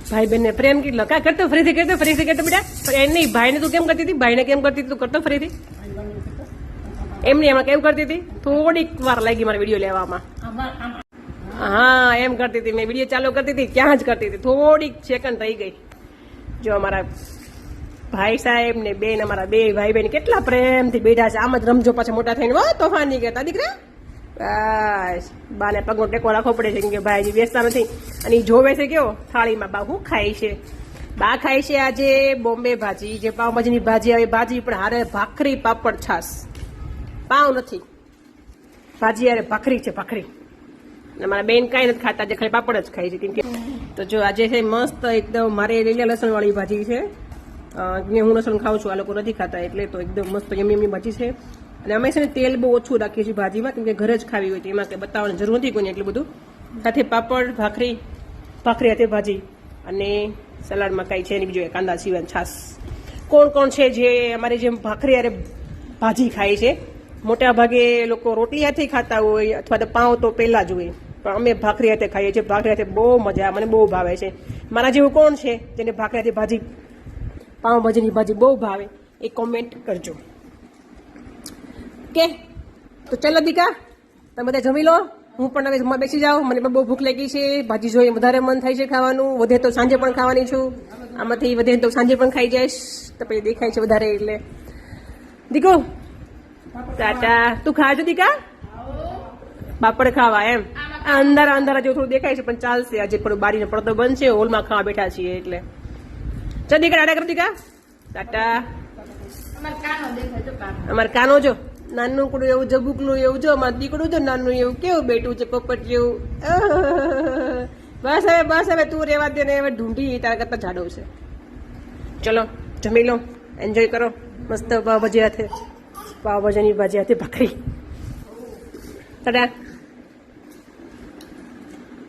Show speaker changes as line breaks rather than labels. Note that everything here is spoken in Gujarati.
ભાઈ બેન ને પ્રેમ કેટલો કા કરતો ફરીથી કરતો બેટા એમ નહીં ભાઈને તું કેમ કરતી હતી ભાઈને કેમ કરતી હતી તું કરતો ફરીથી એમ નહીં એમાં કેમ કરતી હતી થોડીક વાર લાગી મારે વિડીયો લેવામાં હા એમ કરતી હતી મેં વિડીયો ચાલુ કરતી હતી ત્યાં જ કરતી હતી થોડીક સેકન્ડ રહી ગઈ જો અમારા ભાઈ સાહેબ ને બેન અમારા બે ભાઈ બેન કેટલા પ્રેમથી બેઠા છે આમ જ રમજો પાછા મોટા થઈને હો તોફાની કરતા દીકરા બસ બાને પગનો ટેકો રાખવો પડે છે કેમ કે ભાઈ બેસતા નથી અને ઈ જોવે છે કેવો થાળીમાં બા શું ખાય છે બા ખાય છે આજે બોમ્બે ભાજી જે પાવભાજીની ભાજી આવે ભાજી પણ હારે ભાખરી પાપડ છાસ પાવ નથી ભાજી હારે ભાખરી છે ભાખરી અને મારા બેન કાંઈ નથી ખાતા જે ખાલી પાપડ જ ખાય છે કેમ કે તો જો આજે છે મસ્ત એકદમ મારે લીલા લસણ વાળી ભાજી છે હું લસણ ખાઉં છું આ લોકો નથી ખાતા એટલે તો એકદમ મસ્ત યમી ભાજી છે અને અમે છે ને તેલ બહુ ઓછું રાખીએ છીએ ભાજીમાં કેમ કે ઘરે જ ખાવી હોય તો એમાં કંઈ બતાવવાની જરૂર નથી કોઈને એટલું બધું સાથે પાપડ ભાખરી હાથે ભાજી અને સલાડમાં કાંઈ છે નહીં બીજું કાંદા સિવાય છાસ કોણ કોણ છે જે અમારી જેમ ભાખરી હારે ભાજી ખાય છે મોટા ભાગે લોકો રોટલી હાથે ખાતા હોય અથવા તો પાઉં તો પહેલા જ હોય પણ અમે ભાખરી હાથે ખાઈએ છીએ ભાખરી હાથે બહુ મજા મને બહુ ભાવે છે મારા જેવું કોણ છે જેને ભાખરી હાથે ભાજી પાઉંભાજીની ભાજી બહુ ભાવે એ કોમેન્ટ કરજો કે તો ચાલો દીકા તમે બધા જમી લો હું પણ હવે જમવા બેસી જાઉં મને પણ બહુ ભૂખ લાગી છે ભાજી જોઈએ વધારે મન થાય છે ખાવાનું વધે તો સાંજે પણ ખાવાની છું આમાંથી વધે તો સાંજે પણ ખાઈ જઈશ તો પછી દેખાય છે વધારે એટલે દીકો ટાટા તું ખાજો દીકા પાપડ ખાવા એમ અંધારા જેવું થોડું દેખાય છે પણ ચાલશે આજે થોડું બારીનો પડદો બંધ છે હોલમાં ખાવા બેઠા છીએ એટલે ચાલ દીકા ટાટા કરો દીકા ટાટા અમારે કાનો જો નાનું કુડું એવું જબુકલું એવું જો અમારે દીકડું જો નાનું એવું કેવું બેઠું છે પપ્પટ જેવું બસ હવે તું રેવા દે ને હવે ઢૂંઢી તારા કરતા જાડો છે ચલો જમી લો એન્જોય કરો મસ્ત પાવભાજી હાથે પાવભાજીની ભાજી હાથે ભાખરી ટાટા